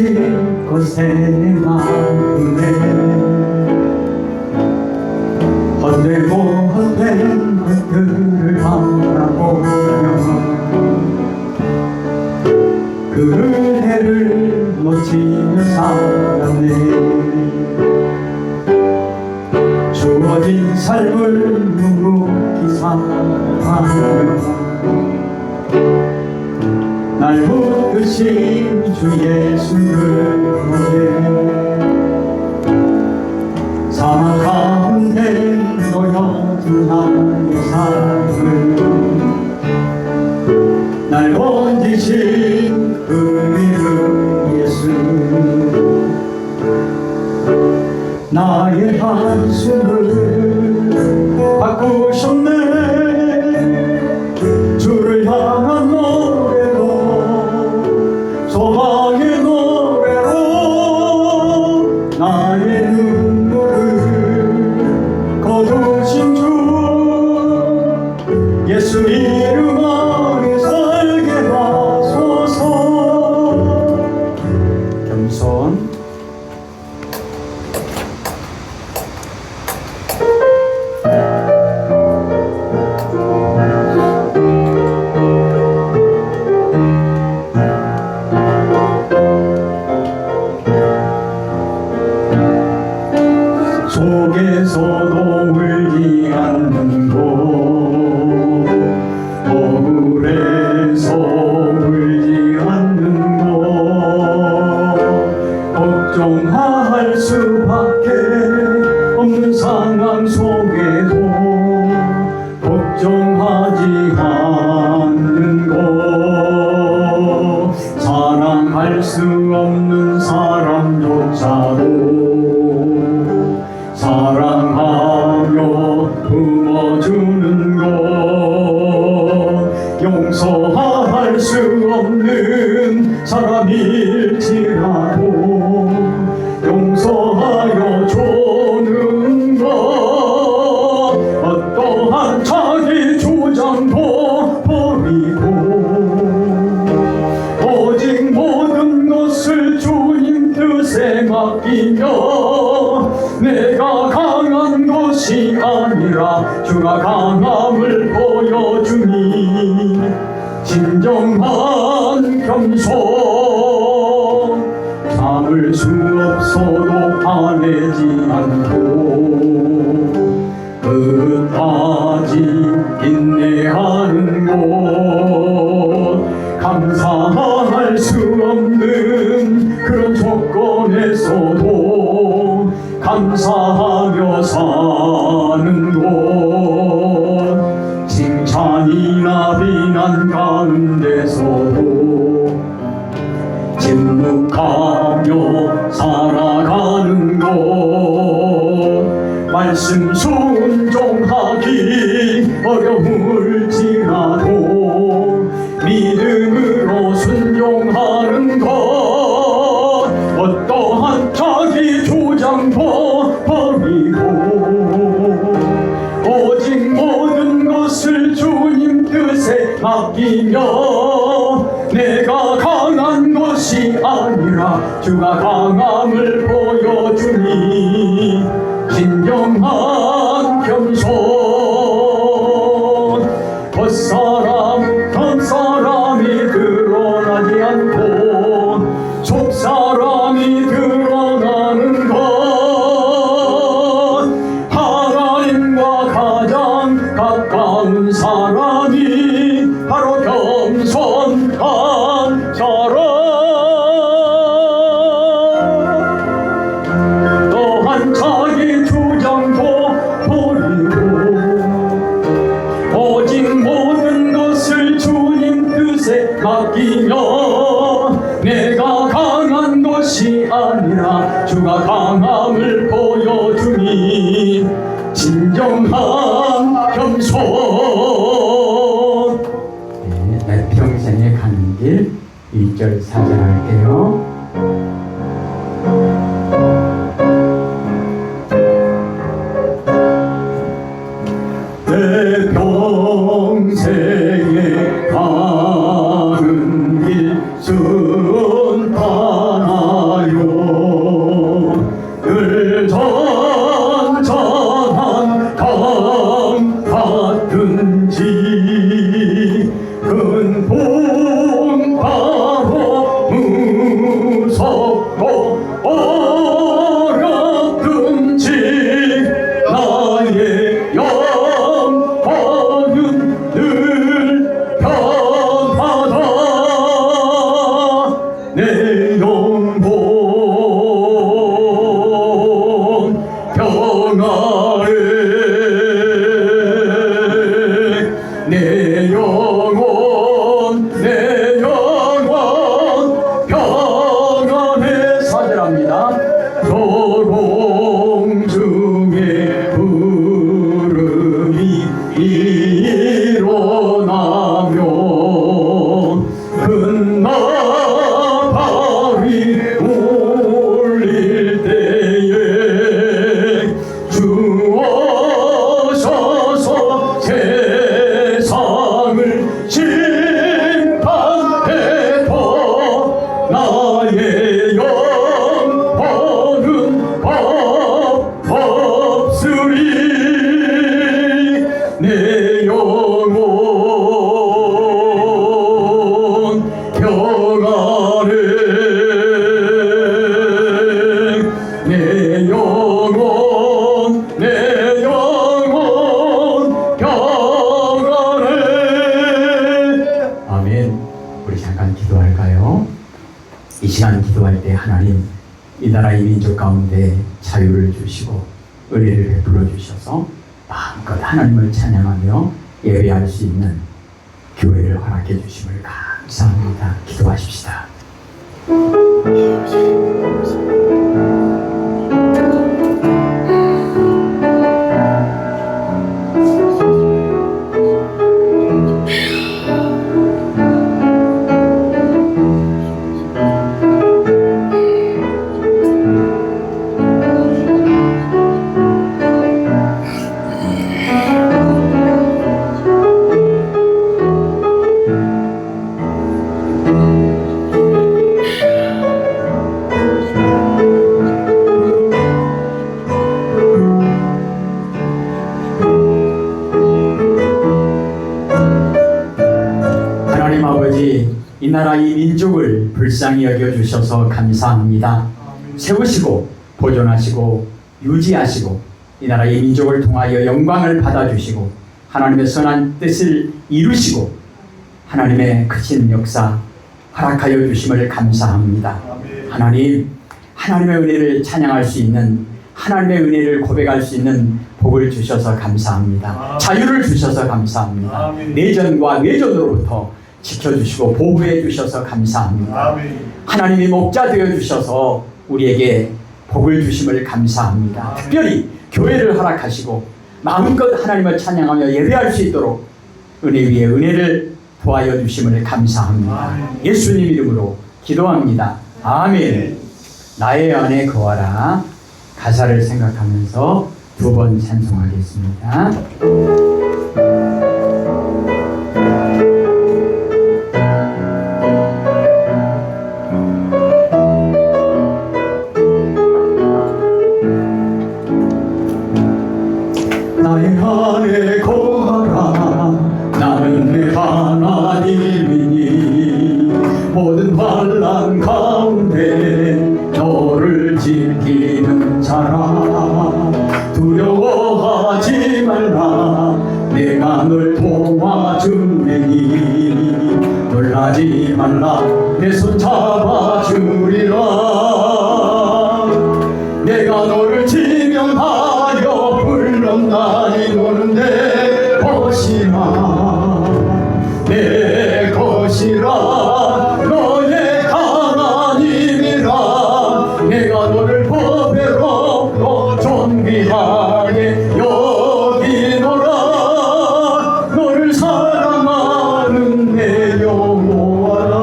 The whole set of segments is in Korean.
가실 곳에 내 마음에 헛되고 헛된 것들을 바라보며 그 은혜를 놓치며 살았네. 주어진 삶을 묵묵히 살아가며 날 붙드신 주 예수를 보내 사막 가운데 놓여진 나의 삶을 날 건지신 그 이름 예수 나의 한숨을 바꾸셨네. 주를 향한 노래로 소망의 노래로 나의 눈물을 거두신 주 예수 이름 안에 살게 하소서. 겸손. 속에서도 울지 않는 곳 억울해서 울지 않는 곳 걱정할 수밖에 없는 상황 속에도 걱정하지 않는 곳 사랑할 수 없는 사람조차도 사랑하며 품어주는 것 용서할 수 없는 사람일지라도 용서하여 주는 것 어떠한 자기 주장도 버리고 오직 모든 것을 주님 뜻에 맡기며 내가 강한 것이 아니라 주가 강함을 보여주니 진정한 겸손 참을 수 없어도 화내지 않고 끝까지 인내하는 것 감사할 수 없는 그런 조건에서도 감사하며 사는 곳 칭찬이나 비난 가운데서도 침묵하며 살아가는 곳 말씀 순종하기 어려울지라도 믿음으로 순종하는 것 어떠한 자기 주장도 버리고 오직 모든 것을 주님 뜻에 맡기며 내가 강한 것이 아니라 주가 강함을 보여주니 진정한 겸손 겉사람이 드러나지 않고 속사람이 드러나는 것 하나님과 가장 가까운 사람이 바로 겸손한 사람 또한 자기 주장도 버리고 오직 모든 것을 주님 뜻에 맡기며 내가 강한 것이 아니라 주가 강함을 보여주니 진정한 겸손. 내 평생에 가는 길 2절 4절 할게요. 내 평생에 가는 길 순탄한 어렵든지 나의 영혼은 늘 평안하다. 내 영혼 평안해. 내 영혼 평안해. 사절합니다. 조공 중에 구름이 일어나면 큰 나팔이 울릴 때에 주 오셔서 세상을 심판해도 나의 영혼은 없으리. 내 영혼 평안해. 내 영혼 평안해. 아멘. 우리 잠깐 기도할까요? 이 시간 기도할 때 하나님, 이 나라 이 민족 가운데 자유를 주시고 은혜를 베풀어 주셔서 마음껏 하나님을 찬양하며 예배할 수 있는 교회를 허락해 주심을 감사합니다. 기도하십시다. 하나님 아버지, 이 나라 이 민족을 불쌍히 여겨주셔서 감사합니다. 세우시고 보존하시고 유지하시고 이 나라 이 민족을 통하여 영광을 받아주시고 하나님의 선한 뜻을 이루시고 하나님의 크신 역사 허락하여 주심을 감사합니다. 하나님, 하나님의 은혜를 찬양할 수 있는, 하나님의 은혜를 고백할 수 있는 복을 주셔서 감사합니다. 자유를 주셔서 감사합니다. 내전과 외전으로부터 지켜주시고 보호해 주셔서 감사합니다. 하나님이 목자 되어 주셔서 우리에게 복을 주심을 감사합니다. 특별히 교회를 허락하시고 마음껏 하나님을 찬양하며 예배할 수 있도록 은혜 위에 은혜를 도하여 주심을 감사합니다. 예수님 이름으로 기도합니다. 아멘. 나의 안에 거하라. 가사를 생각하면서 두 번 찬송하겠습니다. 나의 안에 거하라. 나는 내 하나님이니 모든 환난 가운데 너를 지키는 자라. 두려워하지 말라. 내가 널 도와주리니 놀라지 말라. 내 손 잡아주리라. 내가 너를 지명하여 불렀나니 너는 내 것이라. 내 것이라. 너의 하나님이라. 내가 너를 보배롭고 존귀하게 여기노라. 너를 사랑하는 내 여호와라.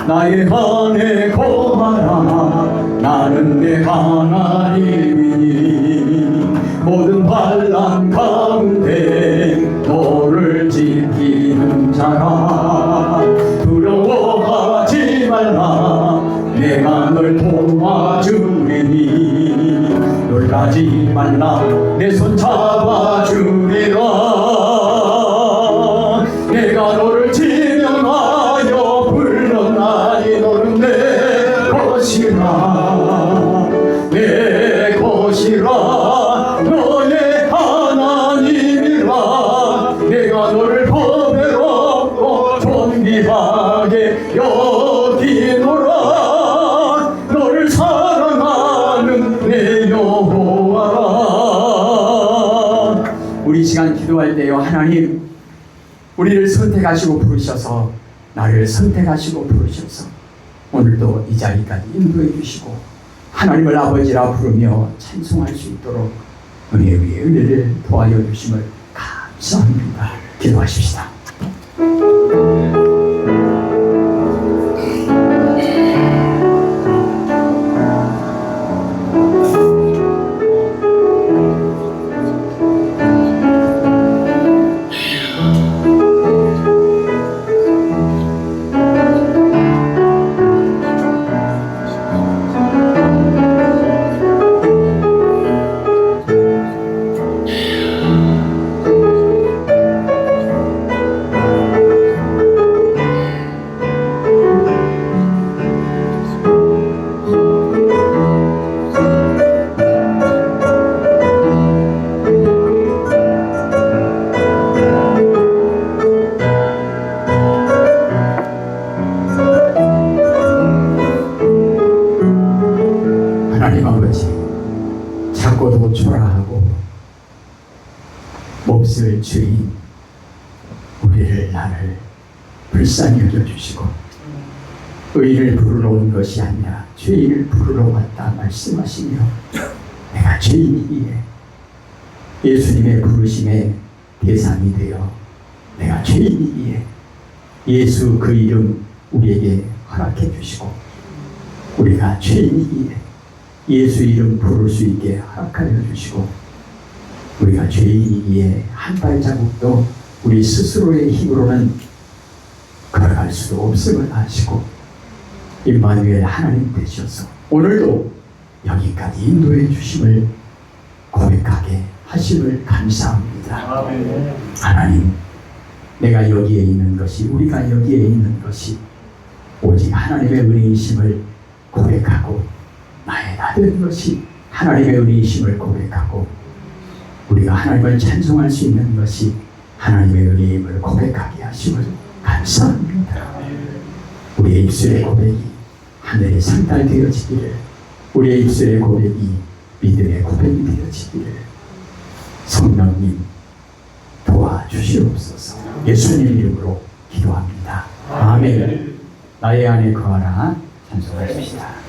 나의 안에 거하라. 나는 내 하나님이니 모든 환난 가운데 너를 지키는 자라. 두려워하지 말라. 내가 널 도와주리니 놀라지 말라. 내 손 잡아주리라. 내가 너를 지명하여 불렀나니 여기노라. 너를 사랑하는 내 여호와라. 우리 시간 기도할 때요, 하나님 우리를 선택하시고 부르셔서, 나를 선택하시고 부르셔서 오늘도 이 자리까지 인도해 주시고 하나님을 아버지라 부르며 찬송할 수 있도록 은혜 위에 은혜를 도와여 주심을 감사합니다. 기도하십시다. 하나님 아버지, 작고도 초라하고 몹쓸 죄인 우리를, 나를 불쌍히 여겨주시고 의인을 부르러 온 것이 아니라 죄인을 부르러 왔다 말씀하시며 내가 죄인이기에 예수님의 부르심의 대상이 되어 내가 죄인이기에 예수 그 이름 우리에게 허락해 주시고 우리가 죄인이기에 예수 이름 부를 수 있게 허락하여 주시고 우리가 죄인이기에 한 발자국도 우리 스스로의 힘으로는 걸어갈 수 없음을 아시고 임마누엘 하나님 되셔서 오늘도 여기까지 인도해 주심을 고백하게 하심을 감사합니다. 아멘. 하나님, 내가 여기에 있는 것이, 우리가 여기에 있는 것이 오직 하나님의 은혜이심을 고백하고 나의 나된 것이 하나님의 은혜이심을 고백하고 우리가 하나님을 찬송할 수 있는 것이 하나님의 은혜임을 고백하게 하심을 감사합니다. 우리의 입술의 고백이 하늘에 상달되어지기를, 우리의 입술의 고백이 믿음의 고백이 되어지기를 성령님 도와주시옵소서. 예수님 이름으로 기도합니다. 아멘. 나의 안에 거하라. 찬송하십시다.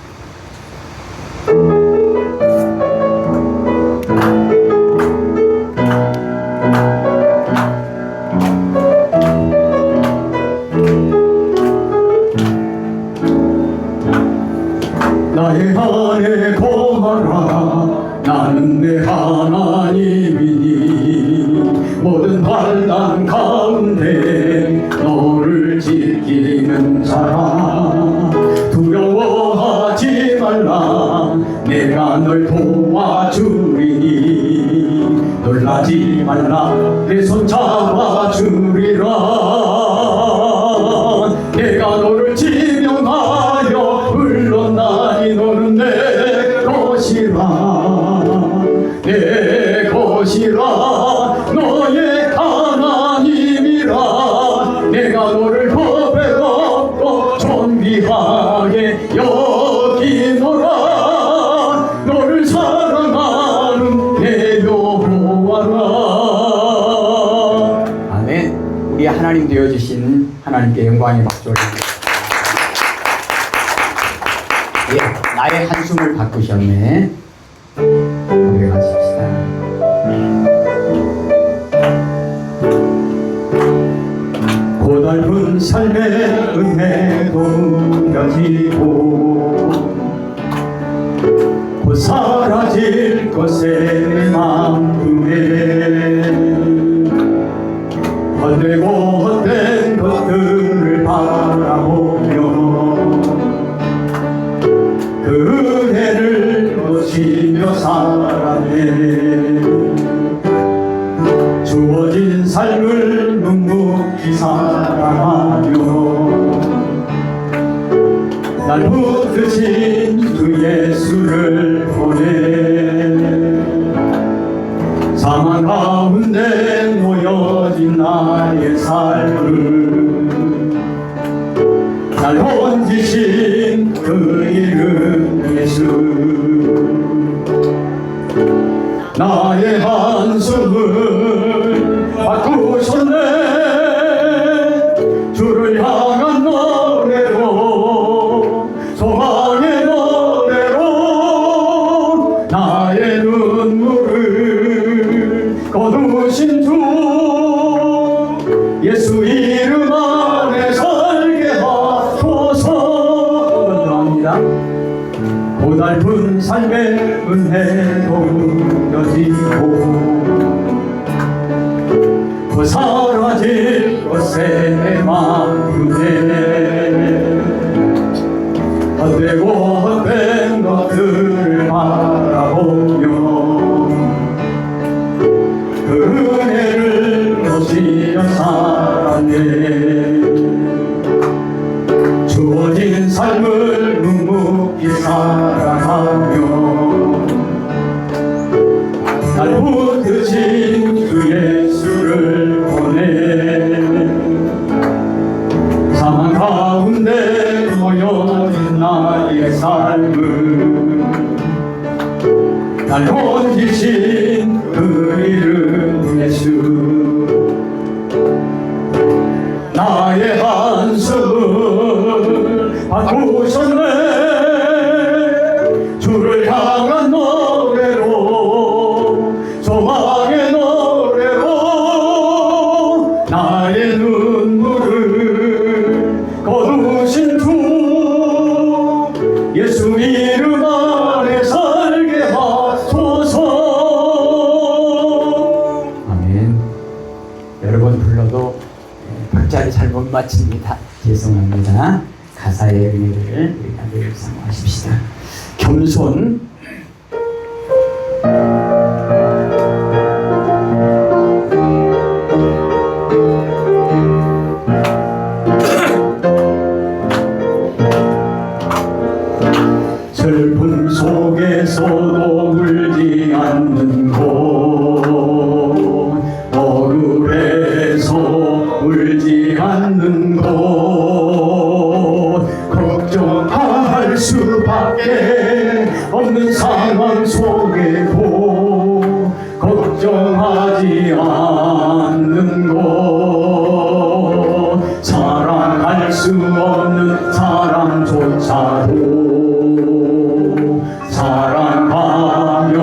나의 안에 거하라. 나는 내 하나님이니 모든 환난 가운데 너를 지키는 자라. 두려워하지 말라. 내가 널 도와주리니 놀라지 말라. 내 손 잡아주리라. 내가 너를 지명하여 불렀나니 너는 내 것이라. 내 것이라. 너의 하나님이라. 내가 너를 법에롭고 존귀하게 여기노라. 너를 사랑하는 내 여호와라. 아멘. 우리 하나님 되어주신 하나님께 영광의 박수를. 예, 나의 한숨을 바꾸셨네. 고백하십시다. 고달픈 삶의 은혜도 무뎌지고 곧 사라질 것에 내 마음에 헛되고 헛된 것들을 바라보며 그 은혜를 놓치며 살아내. 주어진 삶을 묵묵히 살아가며 날 붙드신 주 예수를 보내. 사망 가운데 놓여진 나의 삶을 날 건지신 그 이름 예수. 나의 한숨을 바꾸셨네. 주를 향한 노래로, 소망의 노래로 나의 눈물을 거두신 주 예수 이름 안에 살게 하소서. 기도합니다. 고달픈 삶의 은혜도 느껴지고 그 사라질 것에 내 마음에 헛되고 헛된 것들을 바라보며 그 은혜를 놓치며 살았네. 주어진 삶을 묵묵히 살아가며 날 붙드신 주 예수를 보내 사망 가운데 놓여진 나의 삶을 날 건지신 그 이름 예수. 나의 한숨을 바꾸셨네. 주를 향한 노래로, 소망의 노래로 나의 눈물을 거두신 주 예수 이름 안에 살게 하소서. 아멘. 여러 번 불러도 박자를 잘못 맞춥니다. 죄송합니다. 가사의 의미를 우리 다들 상호하십시다. 겸손. 슬픔 속에서도 울지 않는 곳, 억울해서 울지 않는 곳, 걱정할 수밖에 없는 상황 속에도 걱정하지 않는 곳, 사랑할 수 없는 사람조차도 사랑하며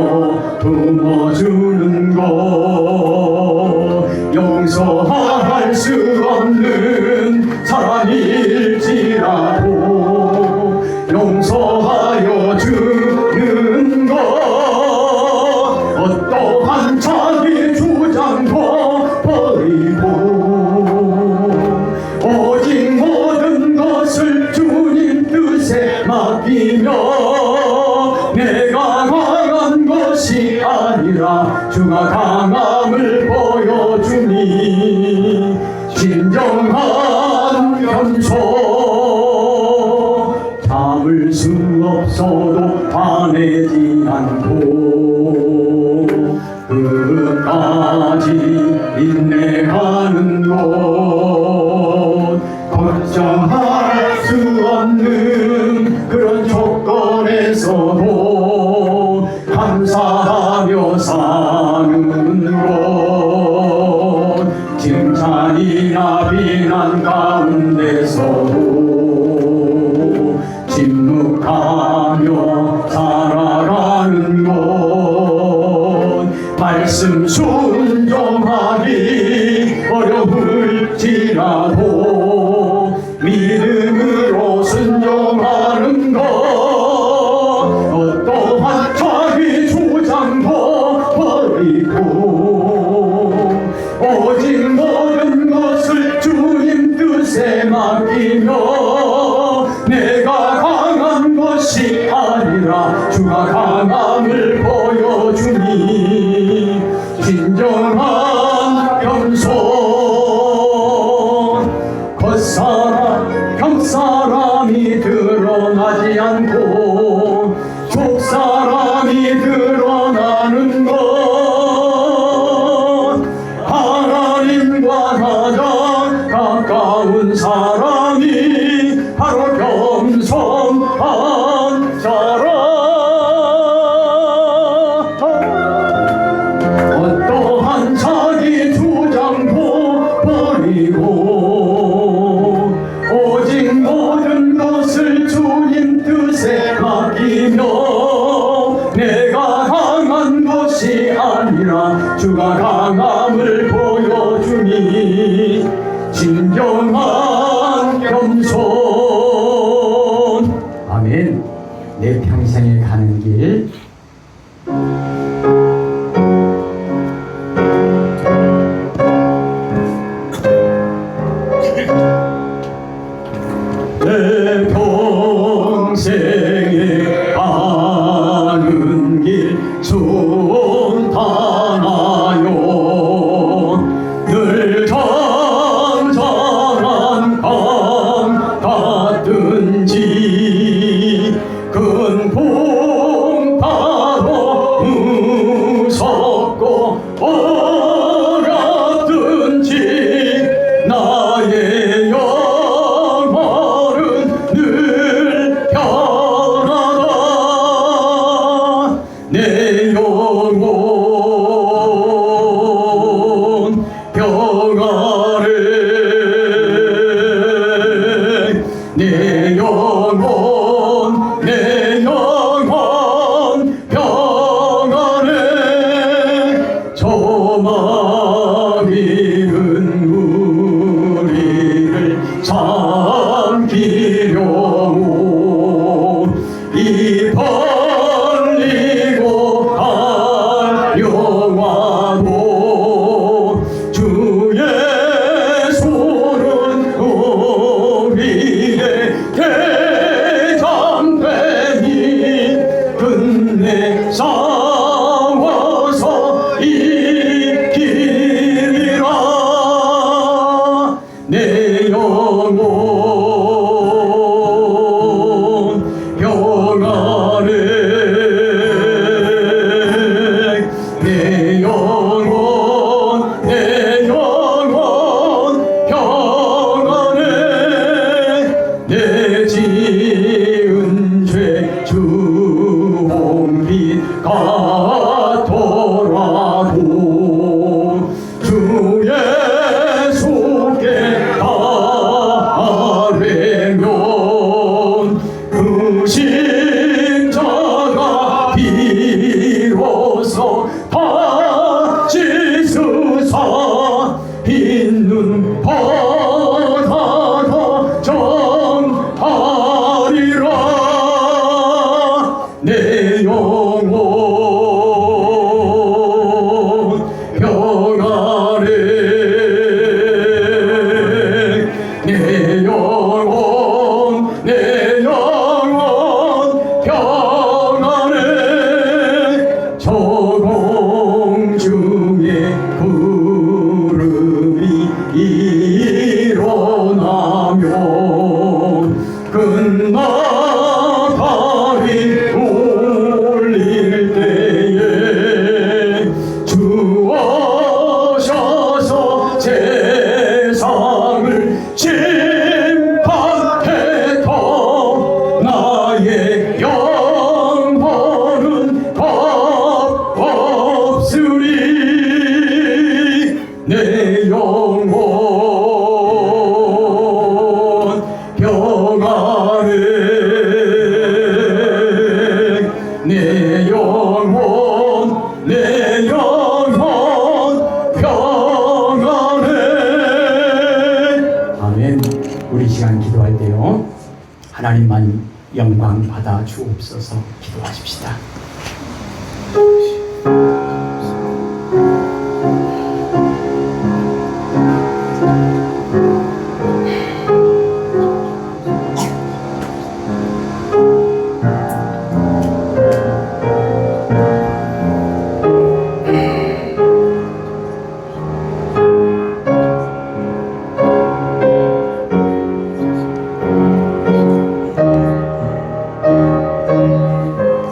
품어주는 것, 용서할 수 없는 사람일지라도 용서하여 주는 것, 어떠한 자기 주장도 버리고 오직 모든 것을 주님 뜻에 맡기며 내가 강한 것이 아니라 주가 강함을 보여주니 진정한 겸손, 참을 수 없어도 화내지 않고 끝까지 인내하는 것, 걱정할 수 없는 그런 조건에서도 감사하며 사는 것, 칭찬이나 비난 가운데서도 침묵하며 살아가는 것, 말씀 순종하기 어려울지라도 믿음으로 순종하는 것, 어떠한 자기 주장도 버리고 오직 모든 것을 주님 뜻에 맡기며 주가 강함을 보여주니 진정한 겸손. 아멘. 내 평생에 가는 길 내 평생에 가는 길 순탄하여 늘 잔잔한 강 같든지 큰 풍파도 무섭고 어렵든지 나의 영혼은 늘 편하다. 내 영혼 평안해. 내 영혼 평안해. 저만 잃은 우리를 삼키려고 이 벌리고 달려와도 주 예수는 우리의 대장되니 끝내 싸워서 이기리라. 내 영혼 평안해. 내 영혼 평안해. 내 지은 죄 주홍빛 같더라도 주 예수께 아뢰면 그 십자가 비로소 다 씻으사 있는 바다가 정하리라. 내 영혼 평안해. 내 영혼 평안해. 저 공중에 구름이 일어나면 끝나가리 울릴 때에 주 오셔서 세상을 심판해도 나의 영혼은 겁 없으리. 내 영혼 평안해. 내 영혼 평안해. 아멘. 우리 시간 기도할 때요, 하나님만 영광 받아 주옵소서 기도하십시다.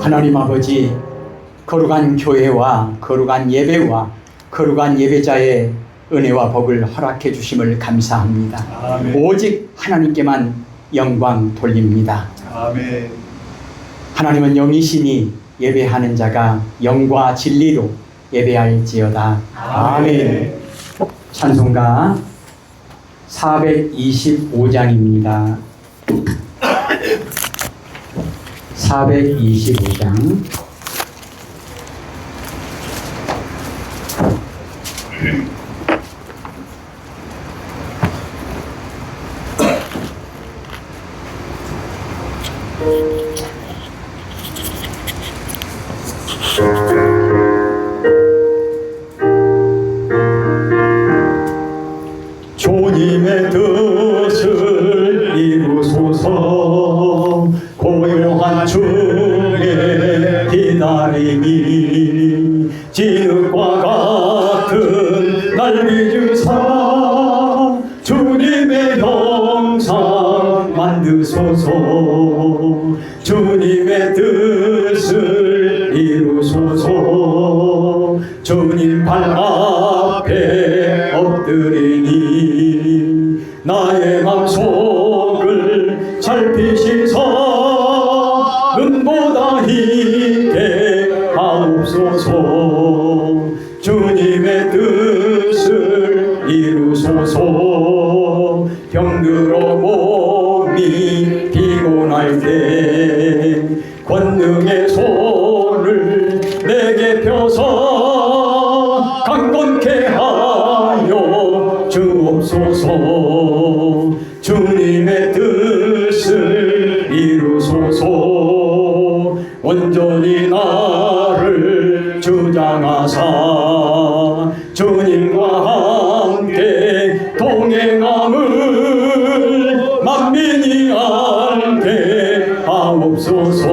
하나님 아버지, 거룩한 교회와 거룩한 예배와 거룩한 예배자의 은혜와 복을 허락해 주심을 감사합니다. 아멘. 오직 하나님께만 영광 돌립니다. 아멘. 하나님은 영이시니 예배하는 자가 영과 진리로 예배할지어다. 아멘. 찬송가 425장입니다. 425장 주님의 뜻을 이루소서. 고요한 주의 기다림이 진흙과 같은 날 믿으사 주님의 형상 만드소서. 주님의 뜻을 이루소서. 주님 발 앞에 엎드리니 나의 맘속을 살피시사 눈보다 힘게 하옵소서. 주님의 뜻을 이루소서. 병들어 몸이 피곤할 때 권능의 손을 내게 펴서 강건케 하여 주옵소서. 주님의 뜻을 이루소서. 온전히 나를 주장하사 주님과 함께 동행함을 만민이 알게 하옵소서.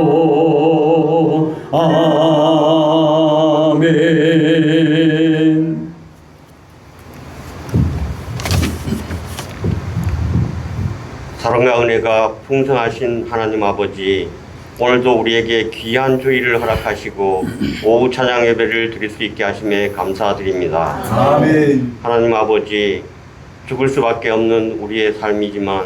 아멘. 사랑과 은혜가 풍성하신 하나님 아버지, 오늘도 우리에게 귀한 주일을 허락하시고 오후 찬양 예배를 드릴 수 있게 하심에 감사드립니다. 아멘. 하나님 아버지, 죽을 수밖에 없는 우리의 삶이지만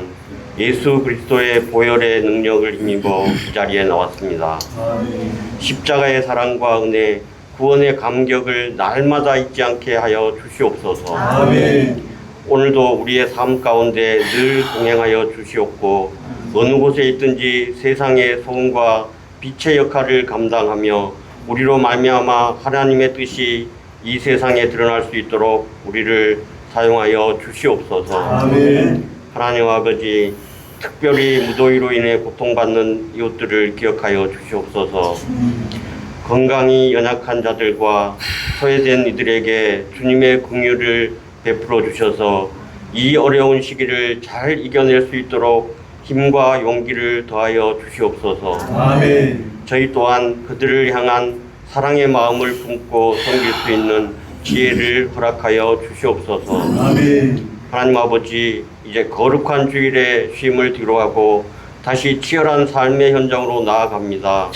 예수 그리스도의 보혈의 능력을 힘입어 이 자리에 나왔습니다. 아멘. 십자가의 사랑과 은혜, 구원의 감격을 날마다 잊지 않게 하여 주시옵소서. 아멘. 오늘도 우리의 삶 가운데 늘 동행하여 주시옵고 어느 곳에 있든지 세상의 소음과 빛의 역할을 감당하며 우리로 말미암아 하나님의 뜻이 이 세상에 드러날 수 있도록 우리를 사용하여 주시옵소서. 아멘. 하나님 아버지, 특별히 무더위로 인해 고통받는 이웃들을 기억하여 주시옵소서. 건강이 연약한 자들과 소외된 이들에게 주님의 긍휼을 베풀어 주셔서 이 어려운 시기를 잘 이겨낼 수 있도록 힘과 용기를 더하여 주시옵소서. 아멘. 저희 또한 그들을 향한 사랑의 마음을 품고 섬길 수 있는 지혜를 허락하여 주시옵소서. 아멘. 하나님 아버지, 이제 거룩한 주일에 쉼을 뒤로하고 다시 치열한 삶의 현장으로 나아갑니다.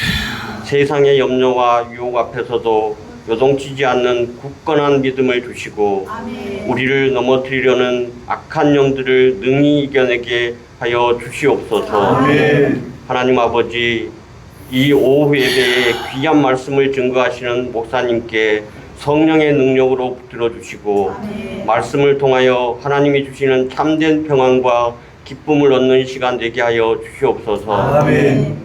세상의 염려와 유혹 앞에서도 요동치지 않는 굳건한 믿음을 주시고 우리를 넘어뜨리려는 악한 영들을 능히 이겨내게 하여 주시옵소서. 아멘. 하나님 아버지, 이 오후 예배에 귀한 말씀을 증거하시는 목사님께 성령의 능력으로 붙들어 주시고 말씀을 통하여 하나님이 주시는 참된 평안과 기쁨을 얻는 시간 되게 하여 주시옵소서. 아멘.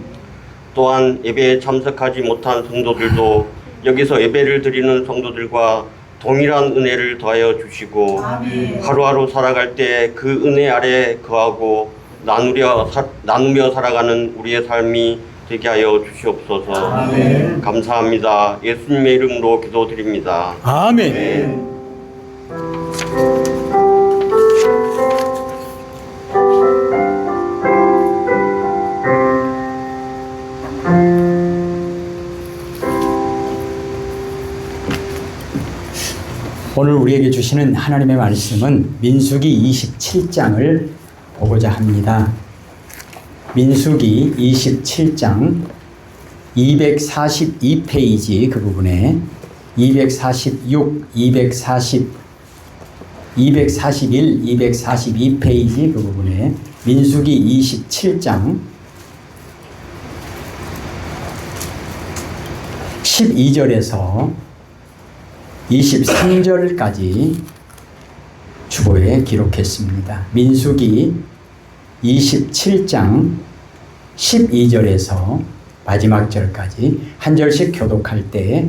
또한 예배에 참석하지 못한 성도들도 여기서 예배를 드리는 성도들과 동일한 은혜를 더하여 주시고 하루하루 살아갈 때 그 은혜 아래 거하고 나누며 살아가는 우리의 삶이 되게 하여 주시옵소서. 아멘. 감사합니다. 예수님의 이름으로 기도드립니다. 아멘. 오늘 우리에게 주시는 하나님의 말씀은 민수기 27장을 보고자 합니다. 민수기 27장 242페이지 그 부분에 246, 240, 241, 242페이지 그 부분에 민수기 27장 12절에서 23절까지 주보에 기록했습니다. 민수기 27장 12절에서 마지막 절까지 한 절씩 교독할 때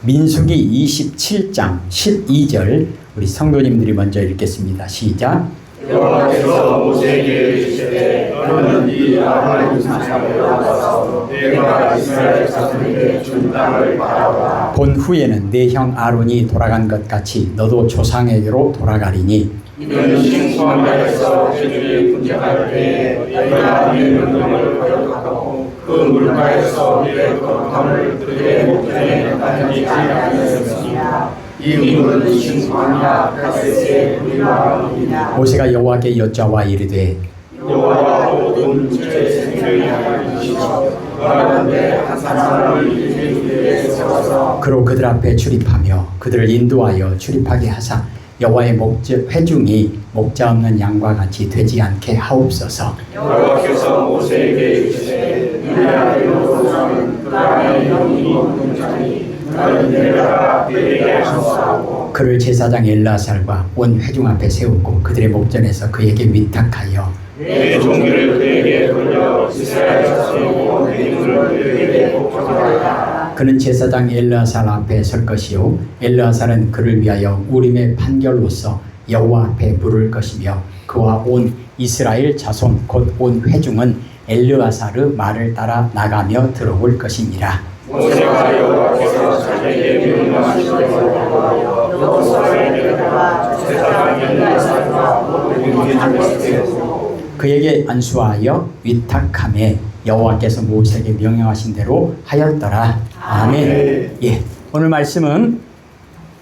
민수기 27장 12절 우리 성도님들이 먼저 읽겠습니다. 시작. 여호와께서 모세에게 이르시되 너는 이 아론의 산상에 올라가서 내가 이스라엘 자손에게 준 땅을 바라보라. 본 후에는 내 형 아론이 돌아간 것 같이 너도 조상에게로 돌아가리니 이는 신수함에서 죄를 분쟁할 때에 내가 이 명령을 거역하고 그 물가에서 이의 거룩함을 그들의 목전에 나타내지 아니하였습니다. 이 물은 신수함이라 가세스의 우리와 우리나. 모세가 여호와께 여짜와 이르되 여호와가 모든 문제의 생명이 하나님이시여 그러한데 한 사람을 이기기 위해 세워서 그로 그들 앞에 출입하며 그들을 인도하여 출입하게 하사 여호와의 회중이 목자 없는 양과 같이 되지 않게 하옵소서. 여호와께서 모세에게 이르시되 유대인의 조상은 그 안에 영이 없는 자니 너는 내가 그에게 하소서. 그를 제사장 엘르아살과 온 회중 앞에 세우고 그들의 목전에서 그에게 위탁하여 내 종기를 그에게 돌려 이스라엘 자손의 온 행위를 그에게 복종하라. 그는 제사장 엘르아살 앞에 설 것이요 엘르아살은 그를 위하여 우림의 판결로서 여호와 앞에 부를 것이며 그와 온 이스라엘 자손 곧 온 회중은 엘르아살의 말을 따라 나가며 들어올 것이니라. 모세가 여호와께서 자기에게 명령하신 대로 하여 여호수아의 내려가 제사장 엘르아살과 온 회중을 세우고 그에게 안수하여 위탁하매 여호와께서 모세에게 명령하신 대로 하였더라. 아멘. 예, 오늘 말씀은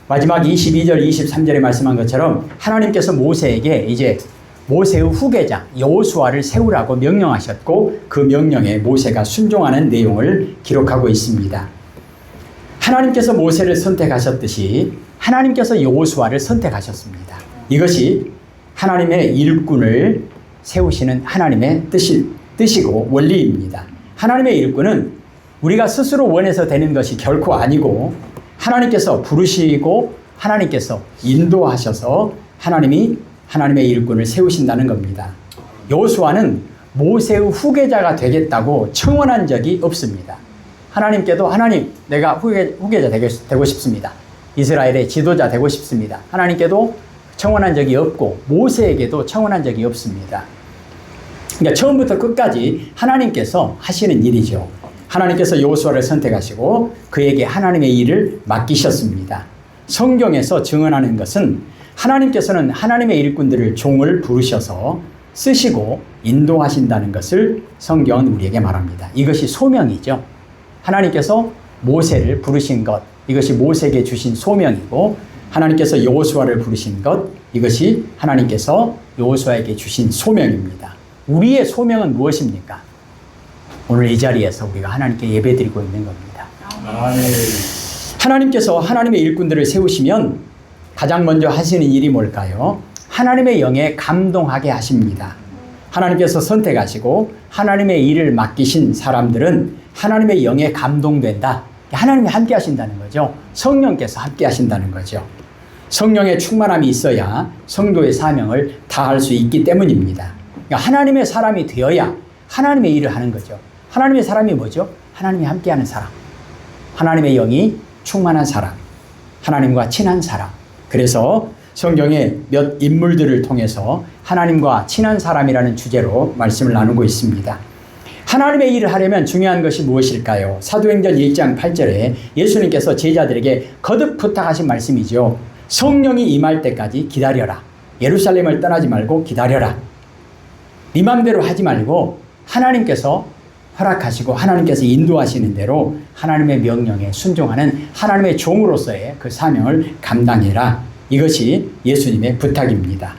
마지막 22절 23절에 말씀한 것처럼 하나님께서 모세에게 이제 모세의 후계자 여호수아를 세우라고 명령하셨고 그 명령에 모세가 순종하는 내용을 기록하고 있습니다. 하나님께서 모세를 선택하셨듯이 하나님께서 여호수아를 선택하셨습니다. 이것이 하나님의 일꾼을 세우시는 하나님의 뜻이고 원리입니다. 하나님의 일꾼은 우리가 스스로 원해서 되는 것이 결코 아니고 하나님께서 부르시고 하나님께서 인도하셔서 하나님의 일꾼을 세우신다는 겁니다. 여호수아는 모세의 후계자가 되겠다고 청원한 적이 없습니다. 하나님께도 하나님 내가 후계자 되고 싶습니다. 이스라엘의 지도자 되고 싶습니다. 하나님께도 청원한 적이 없고 모세에게도 청원한 적이 없습니다. 그러니까 처음부터 끝까지 하나님께서 하시는 일이죠. 하나님께서 여호수아를 선택하시고 그에게 하나님의 일을 맡기셨습니다. 성경에서 증언하는 것은 하나님께서는 하나님의 일꾼들을 종을 부르셔서 쓰시고 인도하신다는 것을 성경은 우리에게 말합니다. 이것이 소명이죠. 하나님께서 모세를 부르신 것, 이것이 모세에게 주신 소명이고 하나님께서 여호수아를 부르신 것, 이것이 하나님께서 여호수아에게 주신 소명입니다. 우리의 소명은 무엇입니까? 오늘 이 자리에서 우리가 하나님께 예배드리고 있는 겁니다. 하나님께서 하나님의 일꾼들을 세우시면 가장 먼저 하시는 일이 뭘까요? 하나님의 영에 감동하게 하십니다. 하나님께서 선택하시고 하나님의 일을 맡기신 사람들은 하나님의 영에 감동된다. 하나님이 함께 하신다는 거죠. 성령께서 함께 하신다는 거죠. 성령의 충만함이 있어야 성도의 사명을 다할 수 있기 때문입니다. 그러니까 하나님의 사람이 되어야 하나님의 일을 하는 거죠. 하나님의 사람이 뭐죠? 하나님이 함께하는 사람. 하나님의 영이 충만한 사람. 하나님과 친한 사람. 그래서 성경의 몇 인물들을 통해서 하나님과 친한 사람이라는 주제로 말씀을 나누고 있습니다. 하나님의 일을 하려면 중요한 것이 무엇일까요? 사도행전 1장 8절에 예수님께서 제자들에게 거듭 부탁하신 말씀이죠. 성령이 임할 때까지 기다려라. 예루살렘을 떠나지 말고 기다려라. 네 맘대로 하지 말고 하나님께서 허락하시고 하나님께서 인도하시는 대로 하나님의 명령에 순종하는 하나님의 종으로서의 그 사명을 감당해라. 이것이 예수님의 부탁입니다.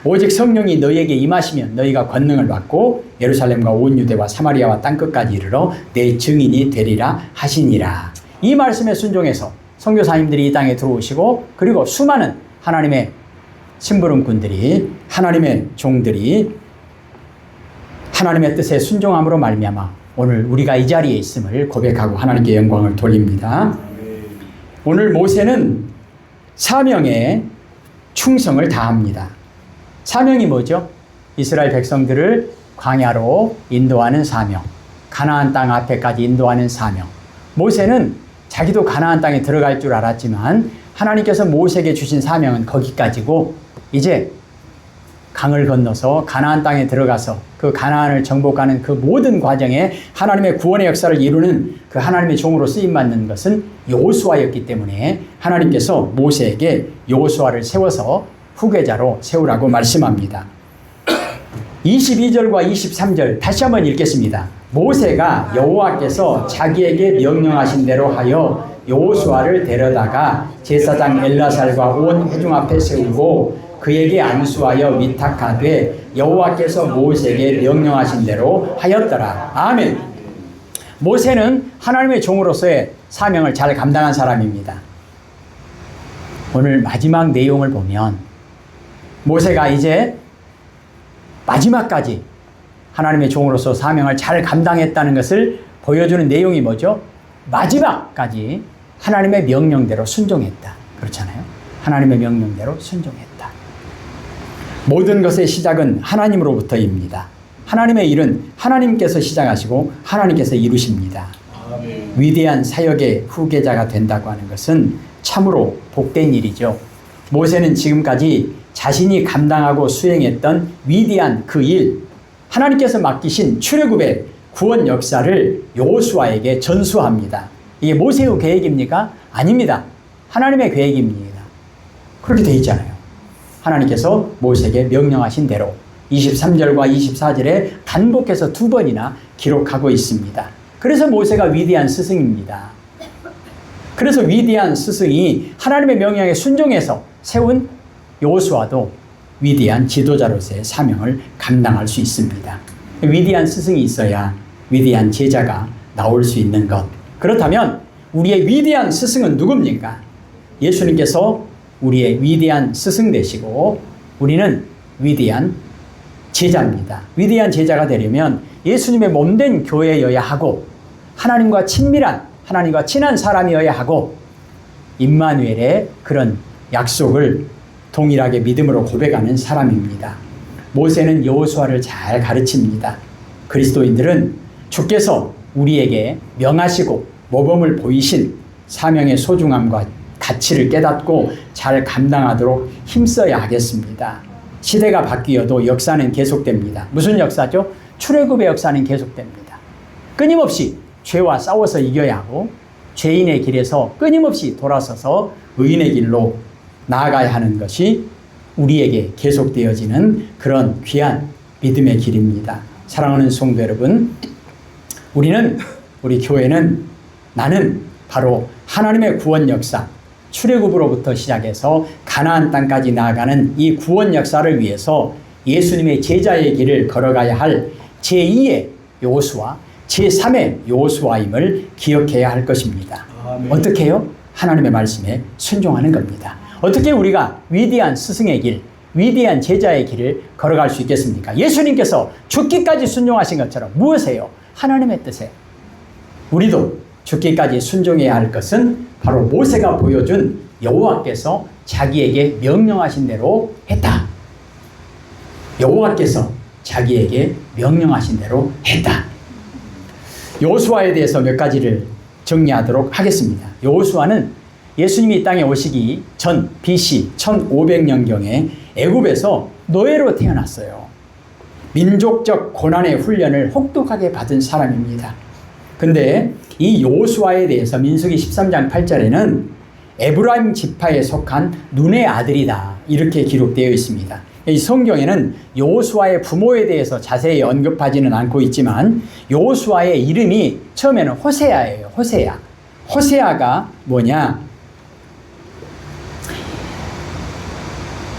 오직 성령이 너희에게 임하시면 너희가 권능을 받고 예루살렘과 온 유대와 사마리아와 땅끝까지 이르러 내 증인이 되리라 하시니라. 이 말씀에 순종해서 선교사님들이 이 땅에 들어오시고 그리고 수많은 하나님의 심부름꾼들이 하나님의 종들이 하나님의 뜻에 순종함으로 말미암아 오늘 우리가 이 자리에 있음을 고백하고 하나님께 영광을 돌립니다. 오늘 모세는 사명에 충성을 다합니다. 사명이 뭐죠? 이스라엘 백성들을 광야로 인도하는 사명, 가나안 땅 앞에까지 인도하는 사명. 모세는 자기도 가나안 땅에 들어갈 줄 알았지만 하나님께서 모세에게 주신 사명은 거기까지고 이제 강을 건너서 가나안 땅에 들어가서 그 가나안을 정복하는 그 모든 과정에 하나님의 구원의 역사를 이루는 그 하나님의 종으로 쓰임받는 것은 여호수아였기 때문에 하나님께서 모세에게 여호수아를 세워서 후계자로 세우라고 말씀합니다. 22절과 23절 다시 한번 읽겠습니다. 모세가 여호와께서 자기에게 명령하신 대로 하여 여호수아를 데려다가 제사장 엘라살과 온 회중 앞에 세우고 그에게 안수하여 위탁하되 여호와께서 모세에게 명령하신 대로 하였더라. 아멘. 모세는 하나님의 종으로서의 사명을 잘 감당한 사람입니다. 오늘 마지막 내용을 보면 모세가 이제 마지막까지 하나님의 종으로서 사명을 잘 감당했다는 것을 보여주는 내용이 뭐죠? 마지막까지 하나님의 명령대로 순종했다. 그렇잖아요. 하나님의 명령대로 순종했다. 모든 것의 시작은 하나님으로부터입니다. 하나님의 일은 하나님께서 시작하시고 하나님께서 이루십니다. 아멘. 위대한 사역의 후계자가 된다고 하는 것은 참으로 복된 일이죠. 모세는 지금까지 자신이 감당하고 수행했던 위대한 그 일, 하나님께서 맡기신 출애굽의 구원 역사를 여호수아에게 전수합니다. 이게 모세의 계획입니까? 아닙니다. 하나님의 계획입니다. 그렇게 되어 있잖아요. 하나님께서 모세에게 명령하신 대로 23절과 24절에 반복해서 2번이나 기록하고 있습니다. 그래서 모세가 위대한 스승입니다. 그래서 위대한 스승이 하나님의 명령에 순종해서 세운 여호수아도 위대한 지도자로서의 사명을 감당할 수 있습니다. 위대한 스승이 있어야 위대한 제자가 나올 수 있는 것. 그렇다면 우리의 위대한 스승은 누굽니까? 예수님께서 우리의 위대한 스승 되시고 우리는 위대한 제자입니다. 위대한 제자가 되려면 예수님의 몸된 교회여야 하고 하나님과 친밀한, 하나님과 친한 사람이어야 하고 임마누엘의 그런 약속을 동일하게 믿음으로 고백하는 사람입니다. 모세는 여호수아를 잘 가르칩니다. 그리스도인들은 주께서 우리에게 명하시고 모범을 보이신 사명의 소중함과 가치를 깨닫고 잘 감당하도록 힘써야 하겠습니다. 시대가 바뀌어도 역사는 계속됩니다. 무슨 역사죠? 출애굽의 역사는 계속됩니다. 끊임없이 죄와 싸워서 이겨야 하고 죄인의 길에서 끊임없이 돌아서서 의인의 길로 나아가야 하는 것이 우리에게 계속되어지는 그런 귀한 믿음의 길입니다. 사랑하는 성도 여러분, 우리 교회는 나는 바로 하나님의 구원 역사, 출애굽으로부터 시작해서 가나안 땅까지 나아가는 이 구원 역사를 위해서 예수님의 제자의 길을 걸어가야 할 제2의 여호수아, 제3의 여호수아임을 기억해야 할 것입니다. 아멘. 어떻게 해요? 하나님의 말씀에 순종하는 겁니다. 어떻게 우리가 위대한 스승의 길, 위대한 제자의 길을 걸어갈 수 있겠습니까? 예수님께서 죽기까지 순종하신 것처럼 무엇이에요? 하나님의 뜻에 우리도 죽기까지 순종해야 할 것은 바로 모세가 보여준 여호와께서 자기에게 명령하신 대로 했다. 여호와께서 자기에게 명령하신 대로 했다. 여호수아에 대해서 몇 가지를 정리하도록 하겠습니다. 여호수아는 예수님이 이 땅에 오시기 전 BC 1500년경에 애굽에서 노예로 태어났어요. 민족적 고난의 훈련을 혹독하게 받은 사람입니다. 근데 이 여호수아에 대해서 민수기 13장 8절에는 에브라임 지파에 속한 눈의 아들이다 이렇게 기록되어 있습니다. 이 성경에는 여호수아의 부모에 대해서 자세히 언급하지는 않고 있지만 여호수아의 이름이 처음에는 호세아예요. 호세아. 호세아가 뭐냐?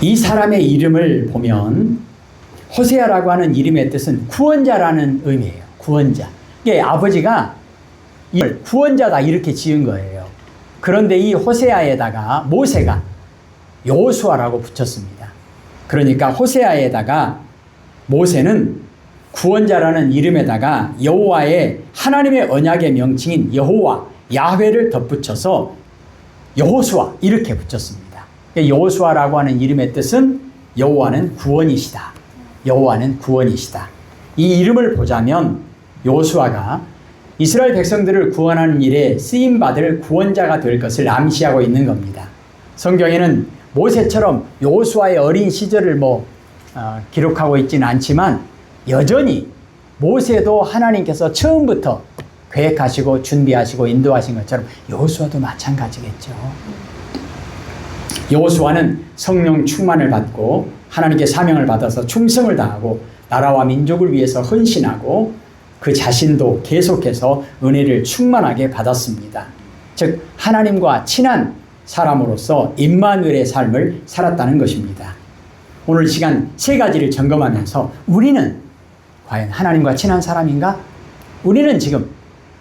이 사람의 이름을 보면 호세아라고 하는 이름의 뜻은 구원자라는 의미예요. 구원자. 이게 아버지가 이걸 구원자다 이렇게 지은 거예요. 그런데 이 호세아에다가 모세가 여호수아라고 붙였습니다. 그러니까 호세아에다가 모세는 구원자라는 이름에다가 여호와의 하나님의 언약의 명칭인 여호와, 야훼를 덧붙여서 여호수아 이렇게 붙였습니다. 여호수아라고 하는 이름의 뜻은 여호와는 구원이시다. 여호와는 구원이시다. 이 이름을 보자면 여호수아가 이스라엘 백성들을 구원하는 일에 쓰임받을 구원자가 될 것을 암시하고 있는 겁니다. 성경에는 모세처럼 여호수아의 어린 시절을 기록하고 있지는 않지만 여전히 모세도 하나님께서 처음부터 계획하시고 준비하시고 인도하신 것처럼 여호수아도 마찬가지겠죠. 여호수아는 성령 충만을 받고 하나님께 사명을 받아서 충성을 다하고 나라와 민족을 위해서 헌신하고 그 자신도 계속해서 은혜를 충만하게 받았습니다. 즉 하나님과 친한 사람으로서 임마누엘의 삶을 살았다는 것입니다. 오늘 시간 세 가지를 점검하면서 우리는 과연 하나님과 친한 사람인가? 우리는 지금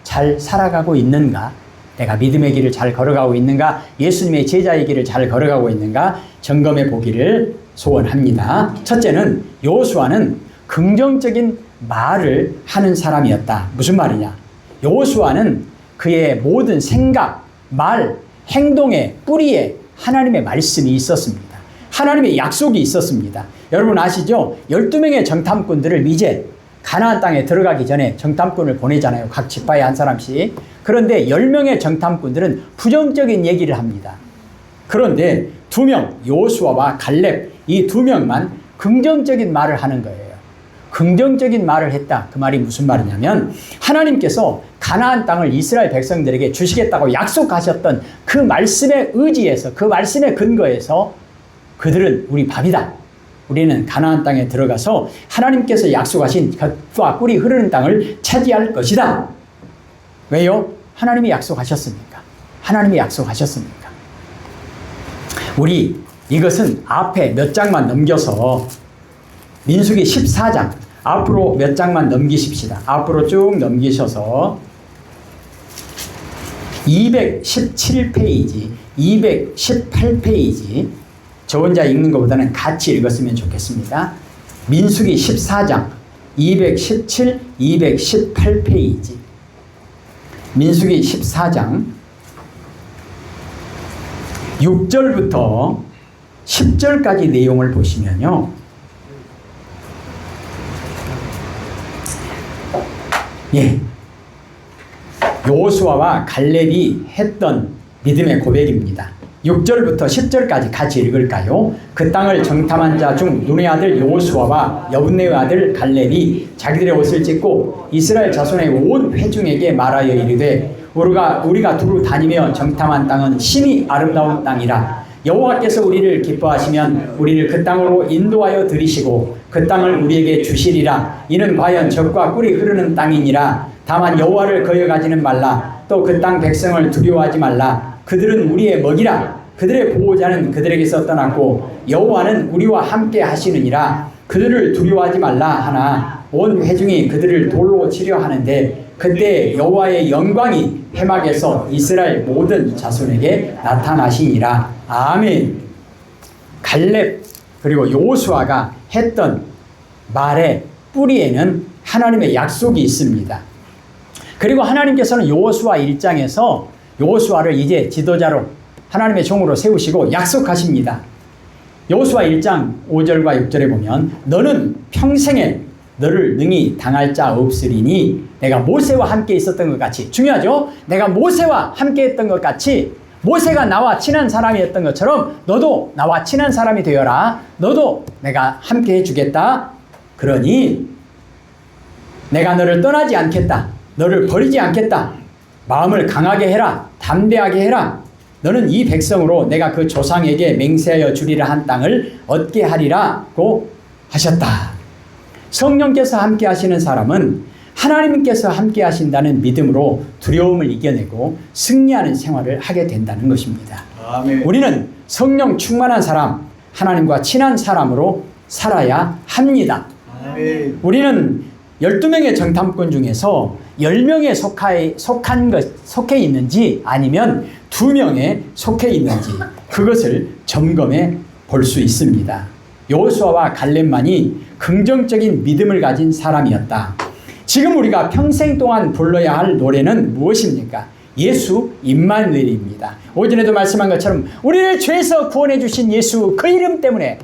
잘 살아가고 있는가? 내가 믿음의 길을 잘 걸어가고 있는가? 예수님의 제자의 길을 잘 걸어가고 있는가? 점검해 보기를 소원합니다. 첫째는 여호수아는 긍정적인 말을 하는 사람이었다. 무슨 말이냐? 여호수아는 그의 모든 생각, 말, 행동의 뿌리에 하나님의 말씀이 있었습니다. 하나님의 약속이 있었습니다. 여러분 아시죠? 12명의 정탐꾼들을 이제 가나안 땅에 들어가기 전에 정탐꾼을 보내잖아요. 각 지파에 한 사람씩. 그런데 10명의 정탐꾼들은 부정적인 얘기를 합니다. 그런데 2명, 여호수아와 갈렙, 이 2명만 긍정적인 말을 하는 거예요. 긍정적인 말을 했다. 그 말이 무슨 말이냐면 하나님께서 가나안 땅을 이스라엘 백성들에게 주시겠다고 약속하셨던 그 말씀에 의지해서, 그 말씀에 근거해서 그들은 우리 밥이다. 우리는 가나안 땅에 들어가서 하나님께서 약속하신 젖과 꿀이 흐르는 땅을 차지할 것이다. 왜요? 하나님이 약속하셨으니까. 하나님이 약속하셨으니까. 우리 이것은 앞에 몇 장만 넘겨서 민수기 14장 앞으로 몇 장만 넘기십시다. 앞으로 쭉 넘기셔서 217페이지, 218페이지 저 혼자 읽는 것보다는 같이 읽었으면 좋겠습니다. 민수기 14장 217, 218페이지 민수기 14장 6절부터 10절까지 내용을 보시면요. 예, 여호수아와 갈렙이 했던 믿음의 고백입니다. 6절부터 10절까지 같이 읽을까요? 그 땅을 정탐한 자 중 눈의 아들 여호수아와 여분네의 아들 갈렙이 자기들의 옷을 찢고 이스라엘 자손의 온 회중에게 말하여 이르되 우리가 두루 다니며 정탐한 땅은 심히 아름다운 땅이라. 여호와께서 우리를 기뻐하시면 우리를 그 땅으로 인도하여 들이시고 그 땅을 우리에게 주시리라. 이는 과연 젖과 꿀이 흐르는 땅이니라. 다만 여호와를 거역하지는 말라. 또 그 땅 백성을 두려워하지 말라. 그들은 우리의 먹이라. 그들의 보호자는 그들에게서 떠났고 여호와는 우리와 함께 하시느니라. 그들을 두려워하지 말라 하나 온 회중이 그들을 돌로 치려 하는데 그때 여호와의 영광이 회막에서 이스라엘 모든 자손에게 나타나시니라. 아멘. 갈렙 그리고 여호수아가 했던 말의 뿌리에는 하나님의 약속이 있습니다. 그리고 하나님께서는 여호수아 1장에서 여호수아를 이제 지도자로 하나님의 종으로 세우시고 약속하십니다. 여호수아 1장 5절과 6절에 보면 너는 평생에 너를 능히 당할 자 없으리니 내가 모세와 함께 있었던 것 같이, 중요하죠? 내가 모세와 함께 했던 것 같이 모세가 나와 친한 사람이었던 것처럼 너도 나와 친한 사람이 되어라. 너도 내가 함께 해주겠다. 그러니 내가 너를 떠나지 않겠다. 너를 버리지 않겠다. 마음을 강하게 해라. 담대하게 해라. 너는 이 백성으로 내가 그 조상에게 맹세하여 주리라 한 땅을 얻게 하리라고 하셨다. 성령께서 함께 하시는 사람은 하나님께서 함께 하신다는 믿음으로 두려움을 이겨내고 승리하는 생활을 하게 된다는 것입니다. 아멘. 우리는 성령 충만한 사람, 하나님과 친한 사람으로 살아야 합니다. 아멘. 우리는 12명의 정탐꾼 중에서 10명에 속해 있는지 아니면 2명에 속해 있는지 그것을 점검해 볼 수 있습니다. 여호수아와 갈렙만이 긍정적인 믿음을 가진 사람이었다. 지금 우리가 평생 동안 불러야 할 노래는 무엇입니까? 예수 임마누엘입니다. 오전에도 말씀한 것처럼 우리를 죄에서 구원해 주신 예수 그 이름 때문에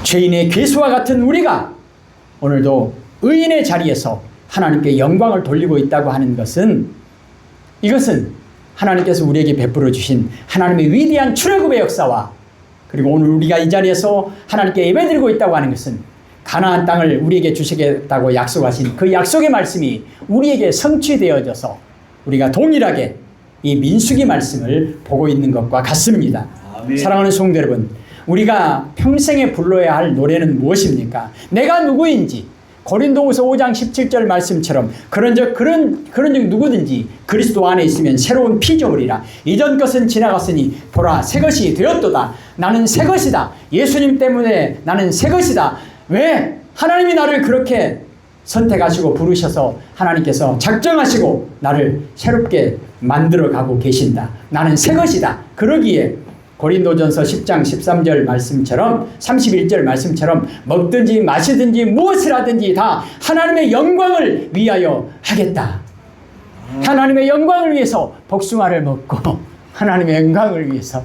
죄인의 괴수와 같은 우리가 오늘도 의인의 자리에서 하나님께 영광을 돌리고 있다고 하는 것은 이것은 하나님께서 우리에게 베풀어 주신 하나님의 위대한 출애굽의 역사와 그리고 오늘 우리가 이 자리에서 하나님께 예배드리고 있다고 하는 것은 가나안 땅을 우리에게 주시겠다고 약속하신 그 약속의 말씀이 우리에게 성취되어져서 우리가 동일하게 이 민수기 말씀을 보고 있는 것과 같습니다. 아멘. 사랑하는 성도 여러분, 우리가 평생에 불러야 할 노래는 무엇입니까? 내가 누구인지 고린도후서 5장 17절 말씀처럼 그런즉 누구든지 그리스도 안에 있으면 새로운 피조물이라. 이전 것은 지나갔으니 보라 새 것이 되었도다. 나는 새 것이다. 예수님 때문에 나는 새 것이다. 왜? 하나님이 나를 그렇게 선택하시고 부르셔서 하나님께서 작정하시고 나를 새롭게 만들어가고 계신다. 나는 새 것이다. 그러기에 고린도전서 10장 13절 말씀처럼 31절 말씀처럼 먹든지 마시든지 무엇을 하든지 다 하나님의 영광을 위하여 하겠다. 하나님의 영광을 위해서 복숭아를 먹고 하나님의 영광을 위해서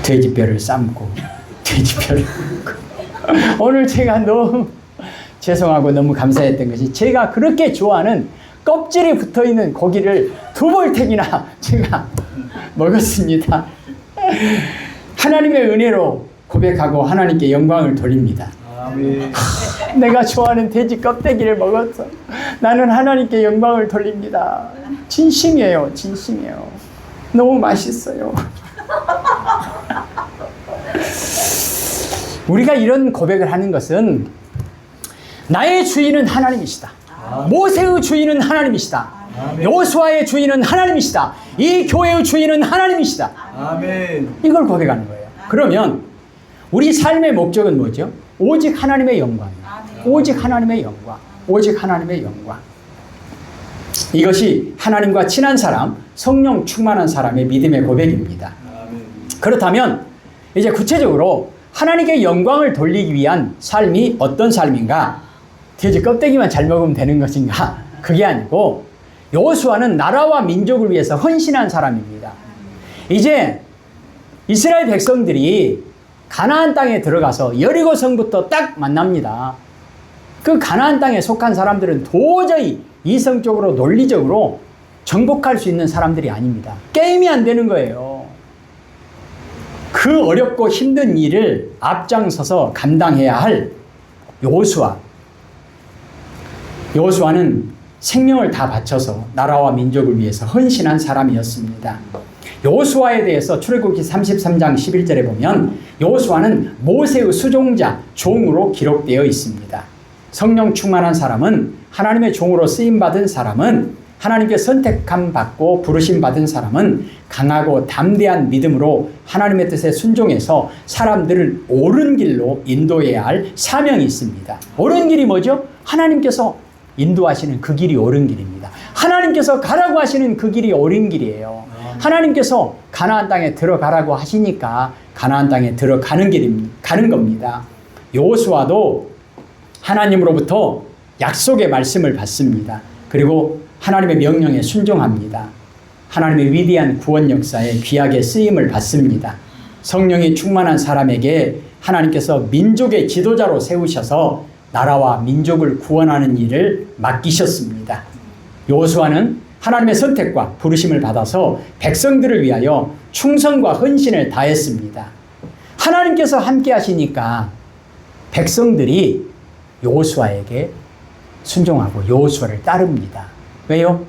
돼지뼈를 삶고 돼지뼈를 먹고. 오늘 제가 너무 죄송하고 너무 감사했던 것이 제가 그렇게 좋아하는 껍질이 붙어있는 고기를 2벌택이나 제가 먹었습니다. 하나님의 은혜로 고백하고 하나님께 영광을 돌립니다. 아멘. 내가 좋아하는 돼지 껍데기를 먹었어. 나는 하나님께 영광을 돌립니다. 진심이에요. 진심이에요. 너무 맛있어요. 우리가 이런 고백을 하는 것은 나의 주인은 하나님이시다. 모세의 주인은 하나님이시다. 여호수아의 주인은 하나님이시다. 이 교회의 주인은 하나님이시다. 아멘. 이걸 고백하는 거예요. 그러면 우리 삶의 목적은 뭐죠? 오직 하나님의 영광이에요. 오직 하나님의 영광. 오직 하나님의 영광. 이것이 하나님과 친한 사람, 성령 충만한 사람의 믿음의 고백입니다. 아멘. 그렇다면 이제 구체적으로 하나님께 영광을 돌리기 위한 삶이 어떤 삶인가? 돼지 껍데기만 잘 먹으면 되는 것인가? 그게 아니고 여호수아는 나라와 민족을 위해서 헌신한 사람입니다. 이제 이스라엘 백성들이 가나안 땅에 들어가서 여리고 성부터 딱 만납니다. 그 가나안 땅에 속한 사람들은 도저히 이성적으로 논리적으로 정복할 수 있는 사람들이 아닙니다. 게임이 안 되는 거예요. 그 어렵고 힘든 일을 앞장서서 감당해야 할 여호수아는 생명을 다 바쳐서 나라와 민족을 위해서 헌신한 사람이었습니다. 여호수아에 대해서 출애굽기 33장 11절에 보면 여호수아는 모세의 수종자, 종으로 기록되어 있습니다. 성령 충만한 사람은, 하나님의 종으로 쓰임받은 사람은, 하나님께 선택함 받고 부르심 받은 사람은 강하고 담대한 믿음으로 하나님의 뜻에 순종해서 사람들을 옳은 길로 인도해야 할 사명이 있습니다. 옳은 길이 뭐죠? 하나님께서 인도하시는 그 길이 옳은 길입니다. 하나님께서 가라고 하시는 그 길이 옳은 길이에요. 하나님께서 가나안 땅에 들어가라고 하시니까 가나안 땅에 들어가는 가는 겁니다. 여호수아도 하나님으로부터 약속의 말씀을 받습니다. 그리고 하나님의 명령에 순종합니다. 하나님의 위대한 구원 역사에 귀하게 쓰임을 받습니다. 성령이 충만한 사람에게 하나님께서 민족의 지도자로 세우셔서 나라와 민족을 구원하는 일을 맡기셨습니다. 여호수아는 하나님의 선택과 부르심을 받아서 백성들을 위하여 충성과 헌신을 다했습니다. 하나님께서 함께 하시니까 백성들이 여호수아에게 순종하고 여호수아를 따릅니다. 왜요?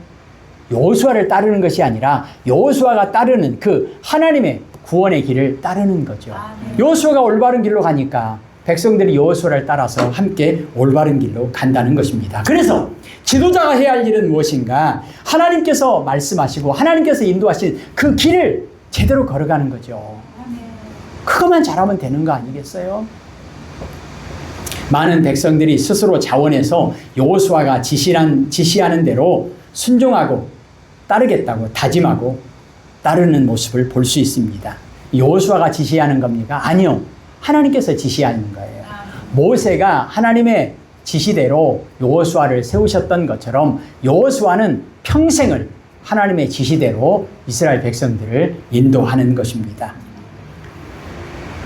여호수아를 따르는 것이 아니라 여호수아가 따르는 그 하나님의 구원의 길을 따르는 거죠. 여호수아가 올바른 길로 가니까 백성들이 여호수아를 따라서 함께 올바른 길로 간다는 것입니다. 그래서 지도자가 해야 할 일은 무엇인가? 하나님께서 말씀하시고 하나님께서 인도하신 그 길을 제대로 걸어가는 거죠. 그것만 잘하면 되는 거 아니겠어요? 많은 백성들이 스스로 자원해서 여호수아가 지시하는 대로 순종하고 따르겠다고 다짐하고 따르는 모습을 볼 수 있습니다. 여호수아가 지시하는 겁니까? 아니요. 하나님께서 지시하는 거예요. 모세가 하나님의 지시대로 여호수아를 세우셨던 것처럼 여호수아는 평생을 하나님의 지시대로 이스라엘 백성들을 인도하는 것입니다.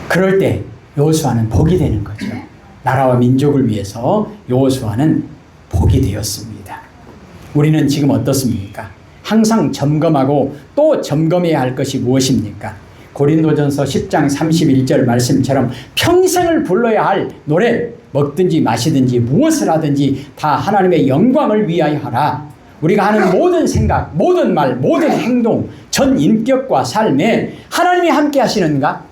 그럴 때 여호수아는 복이 되는 거죠. 나라와 민족을 위해서 여호수아는 복이 되었습니다. 우리는 지금 어떻습니까? 항상 점검하고 또 점검해야 할 것이 무엇입니까? 고린도전서 10장 31절 말씀처럼 평생을 불러야 할 노래, 먹든지 마시든지 무엇을 하든지 다 하나님의 영광을 위하여 하라. 우리가 하는 모든 생각, 모든 말, 모든 행동, 전 인격과 삶에 하나님이 함께 하시는가?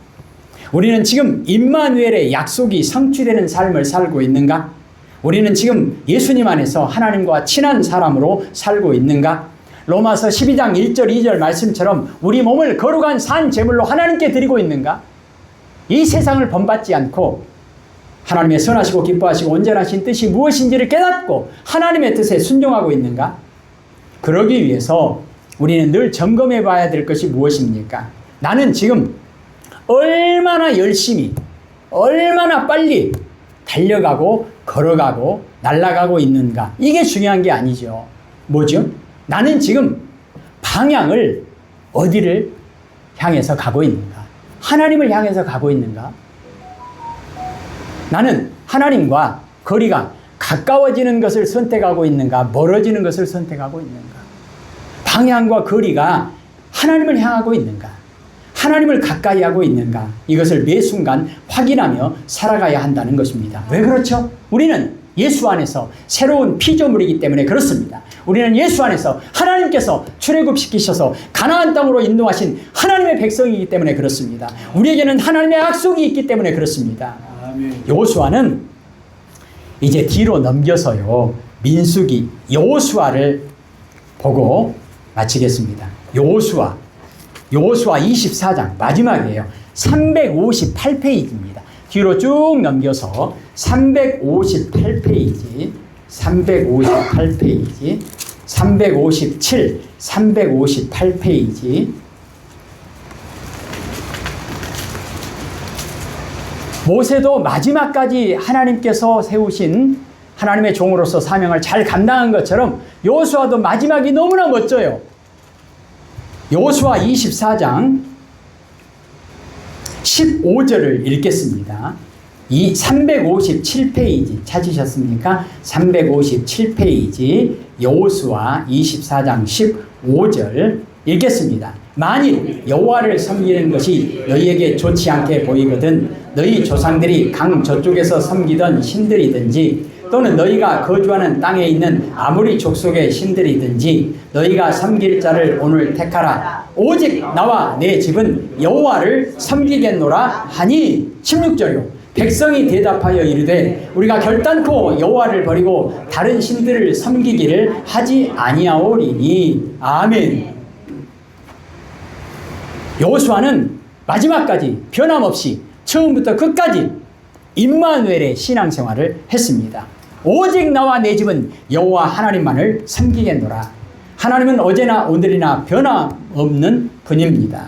우리는 지금 임마누엘의 약속이 성취되는 삶을 살고 있는가? 우리는 지금 예수님 안에서 하나님과 친한 사람으로 살고 있는가? 로마서 12장 1절 2절 말씀처럼 우리 몸을 거룩한 산 제물로 하나님께 드리고 있는가? 이 세상을 본받지 않고 하나님의 선하시고 기뻐하시고 온전하신 뜻이 무엇인지를 깨닫고 하나님의 뜻에 순종하고 있는가? 그러기 위해서 우리는 늘 점검해 봐야 될 것이 무엇입니까? 나는 지금 얼마나 열심히, 얼마나 빨리 달려가고 걸어가고 날아가고 있는가? 이게 중요한 게 아니죠. 뭐죠? 나는 지금 방향을 어디를 향해서 가고 있는가? 하나님을 향해서 가고 있는가? 나는 하나님과 거리가 가까워지는 것을 선택하고 있는가? 멀어지는 것을 선택하고 있는가? 방향과 거리가 하나님을 향하고 있는가? 하나님을 가까이 하고 있는가? 이것을 매 순간 확인하며 살아가야 한다는 것입니다. 왜 그렇죠? 우리는 예수 안에서 새로운 피조물이기 때문에 그렇습니다. 우리는 예수 안에서 하나님께서 출애굽시키셔서 가나안 땅으로 인도하신 하나님의 백성이기 때문에 그렇습니다. 우리에게는 하나님의 약속이 있기 때문에 그렇습니다. 여호수아는 이제 뒤로 넘겨서요, 민수기 여호수아를 보고 마치겠습니다. 여호수아 24장 마지막이에요. 358페이지입니다. 뒤로 쭉 넘겨서 358페이지, 357, 358페이지. 모세도 마지막까지 하나님께서 세우신 하나님의 종으로서 사명을 잘 감당한 것처럼 여호수아도 마지막이 너무나 멋져요. 여호수아 24장 15절을 읽겠습니다. 이 357페이지 찾으셨습니까? 357페이지 여호수아 24장 15절 읽겠습니다. 만일 여호와를 섬기는 것이 너희에게 좋지 않게 보이거든 너희 조상들이 강 저쪽에서 섬기던 신들이든지 또는 너희가 거주하는 땅에 있는 아무리 족속의 신들이든지 너희가 섬길 자를 오늘 택하라. 오직 나와 내 집은 여호와를 섬기겠노라 하니. 16절이요. 백성이 대답하여 이르되 우리가 결단코 여호와를 버리고 다른 신들을 섬기기를 하지 아니하오리니. 아멘. 여호수아는 마지막까지 변함없이 처음부터 끝까지 임마누엘의 신앙생활을 했습니다. 오직 나와 내 집은 여호와 하나님만을 섬기겠노라. 하나님은 어제나 오늘이나 변함없는 분입니다.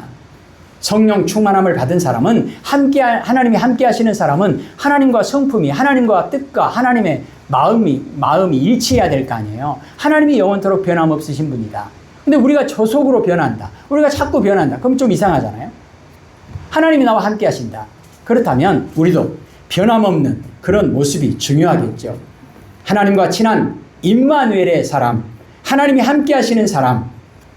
성령 충만함을 받은 사람은 하나님이 함께 하시는 사람은 하나님과 성품이, 하나님과 뜻과 하나님의 마음이 일치해야 될 거 아니에요. 하나님이 영원토록 변함없으신 분이다. 근데 우리가 저속으로 변한다. 우리가 자꾸 변한다. 그럼 좀 이상하잖아요. 하나님이 나와 함께 하신다. 그렇다면 우리도 변함없는 그런 모습이 중요하겠죠. 하나님과 친한 임마누엘의 사람, 하나님이 함께 하시는 사람,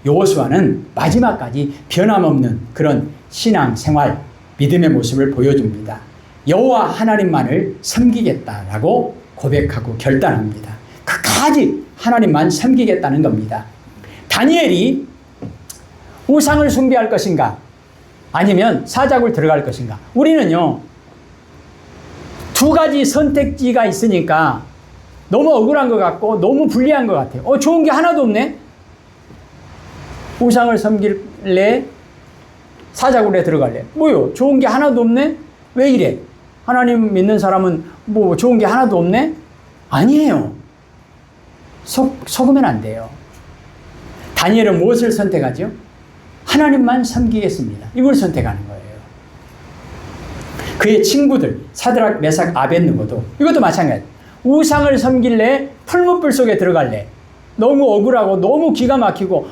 여호수아는 마지막까지 변함없는 그런 신앙생활, 믿음의 모습을 보여줍니다. 여호와 하나님만을 섬기겠다라고 고백하고 결단합니다. 끝까지 하나님만 섬기겠다는 겁니다. 다니엘이 우상을 숭배할 것인가? 아니면 사자굴 들어갈 것인가? 우리는요, 두 가지 선택지가 있으니까 너무 억울한 것 같고 너무 불리한 것 같아요. 좋은 게 하나도 없네? 우상을 섬길래? 사자굴에 들어갈래? 뭐요? 좋은 게 하나도 없네? 왜 이래? 하나님 믿는 사람은 뭐 좋은 게 하나도 없네? 아니에요. 속으면 안 돼요. 다니엘은 무엇을 선택하죠? 하나님만 섬기겠습니다. 이걸 선택하는 거예요. 그의 친구들 사드락, 메삭, 아벳느고도 이것도 마찬가지예요. 우상을 섬길래? 풀무불 속에 들어갈래? 너무 억울하고 너무 기가 막히고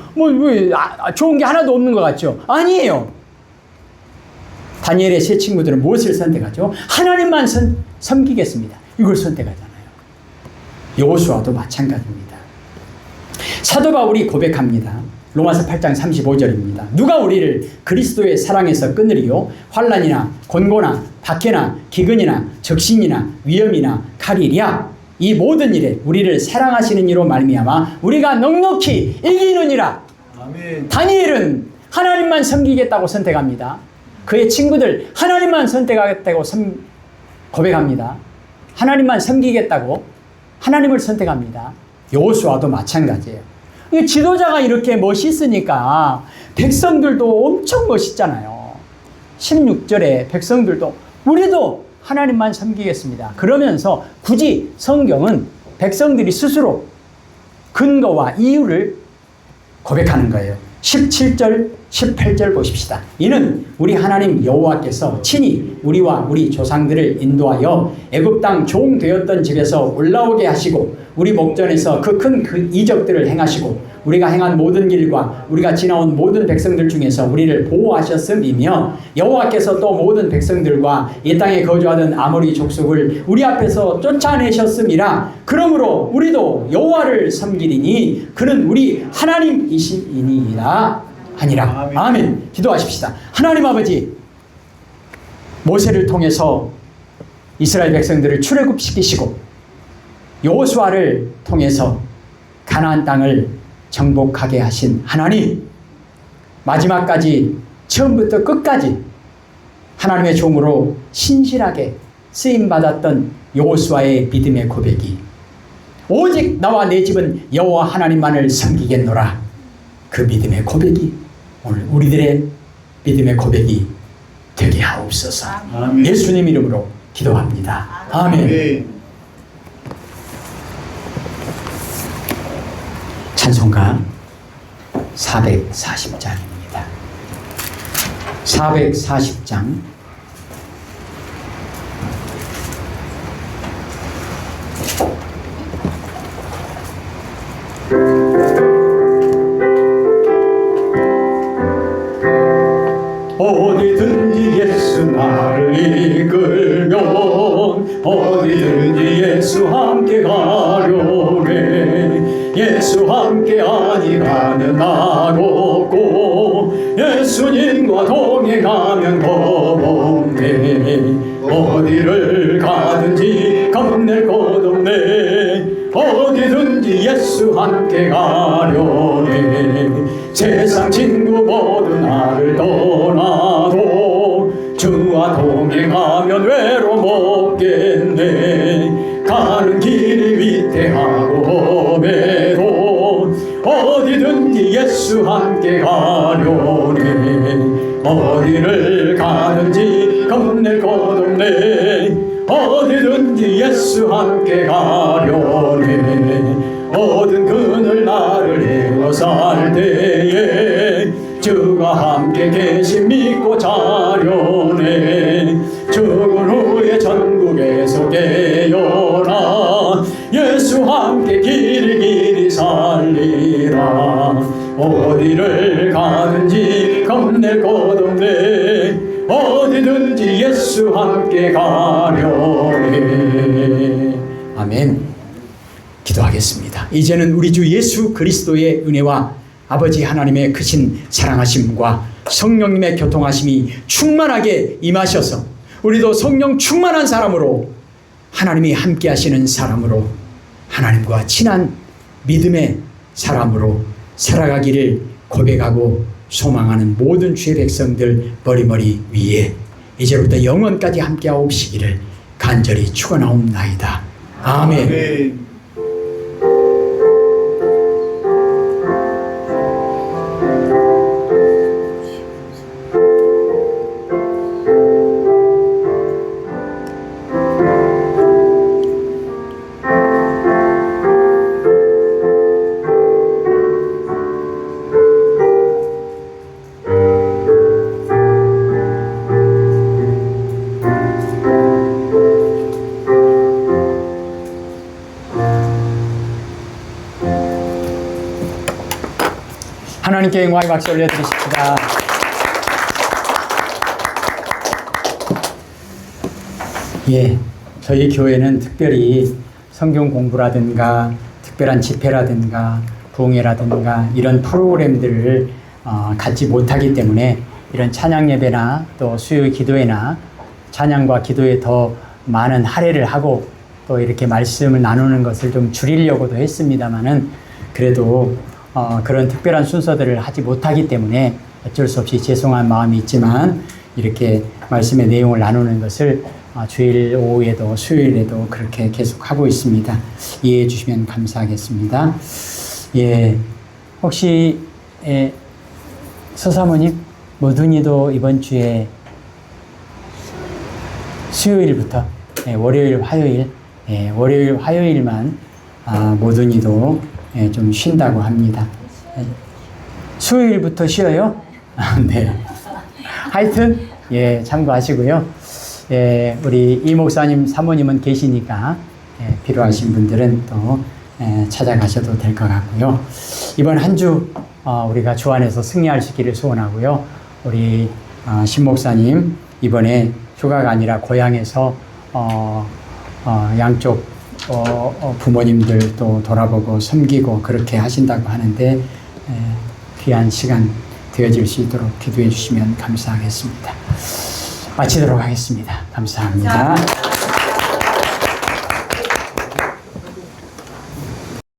좋은 게 하나도 없는 것 같죠? 아니에요. 다니엘의 세 친구들은 무엇을 선택하죠? 하나님만 섬기겠습니다. 이걸 선택하잖아요. 여호수아도 마찬가지입니다. 사도 바울이 고백합니다. 로마서 8장 35절입니다. 누가 우리를 그리스도의 사랑에서 끊으리요? 환난이나 곤고나 박해나 기근이나 적신이나 위험이나 칼이랴. 이 모든 일에 우리를 사랑하시는 이로 말미암아 우리가 넉넉히 이기느니라. 아멘. 다니엘은 하나님만 섬기겠다고 선택합니다. 그의 친구들 하나님만 선택하겠다고 고백합니다. 하나님만 섬기겠다고 하나님을 선택합니다. 여호수아도 마찬가지예요. 이 지도자가 이렇게 멋있으니까 백성들도 엄청 멋있잖아요. 16절에 백성들도 우리도 하나님만 섬기겠습니다. 그러면서 굳이 성경은 백성들이 스스로 근거와 이유를 고백하는 거예요. 17절, 18절 보십시다. 이는 우리 하나님 여호와께서 친히 우리와 우리 조상들을 인도하여 애굽 땅 종 되었던 집에서 올라오게 하시고 우리 목전에서 그 큰 이적들을 행하시고 우리가 행한 모든 길과 우리가 지나온 모든 백성들 중에서 우리를 보호하셨음이며 여호와께서 또 모든 백성들과 이 땅에 거주하던 아모리 족속을 우리 앞에서 쫓아내셨음이라. 그러므로 우리도 여호와를 섬기리니 그는 우리 하나님이시니이다 하니라. 아멘. 기도하십시다. 하나님 아버지, 모세를 통해서 이스라엘 백성들을 출애굽시키시고 여호수아를 통해서 가나안 땅을 정복하게 하신 하나님, 마지막까지 처음부터 끝까지 하나님의 종으로 신실하게 쓰임받았던 여호수아의 믿음의 고백이 오직 나와 내 집은 여호와 하나님만을 섬기겠노라. 그 믿음의 고백이 오늘 우리들의 믿음의 고백이 되게 하옵소서. 아멘. 예수님 이름으로 기도합니다. 아멘. 네. 찬송가 440장입니다. 440장 어디든지 예수 나를 이끌면 어디든지 예수 함께 가려네. 예수 함께 아니가면 나롭고 예수님과 동행하면 겁없네. 어디를 가든지 겁낼 것 없네. 어디든지 예수 함께 가려네. 세상 친구 모두 나를 떠나도 주와 동행하면 외로움 없겠네. 가는 길이 위태하고 험해도 어디든지 예수 함께 가려네. 어디를 가든지 겁낼 것 없네. 어디든지 예수 함께 가려네. 모든 그늘 나를 에워쌀 때에 주가 함께 계심 믿고 자려네. 죽은 후에 전국에서 깨어나 예수 함께 길이 살리라. 어디를 가든지 겁낼 것 없네. 어디든지 예수 함께 가려네. 아멘. 기도하겠습니다. 이제는 우리 주 예수 그리스도의 은혜와 아버지 하나님의 크신 사랑하심과 성령님의 교통하심이 충만하게 임하셔서 우리도 성령 충만한 사람으로 하나님이 함께 하시는 사람으로 하나님과 친한 믿음의 사람으로 살아가기를 고백하고 소망하는 모든 주의 백성들 머리머리 위에 이제부터 영원까지 함께 하옵시기를 간절히 축원하옵나이다. 아멘. 아멘. 하나님께 영광의 박수 올려드리십시다. 예, 저희 교회는 특별히 성경 공부라든가 특별한 집회라든가 부흥회라든가 이런 프로그램들을 갖지 못하기 때문에 이런 찬양 예배나 또 수요 기도회나 찬양과 기도에 더 많은 할애를 하고 또 이렇게 말씀을 나누는 것을 좀 줄이려고도 했습니다만은 그래도 그런 특별한 순서들을 하지 못하기 때문에 어쩔 수 없이 죄송한 마음이 있지만 이렇게 말씀의 내용을 나누는 것을 주일 오후에도 수요일에도 그렇게 계속 하고 있습니다. 이해해 주시면 감사하겠습니다. 예, 혹시 서사모님 모든이도 이번 주에 수요일부터 월요일, 화요일, 월요일, 화요일만 모든이도 좀 쉰다고 합니다. 수요일부터 쉬어요? 네. 하여튼 참고하시고요. 우리 이 목사님, 사모님은 계시니까 필요하신 분들은 또 찾아가셔도 될 것 같고요. 이번 한 주 우리가 주 안에서 승리할 수 있기를 소원하고요. 우리 신 목사님 이번에 휴가가 아니라 고향에서 양쪽 부모님들 또 돌아보고 섬기고 그렇게 하신다고 하는데 귀한 시간 되어질 수 있도록 기도해 주시면 감사하겠습니다. 마치도록 하겠습니다. 감사합니다.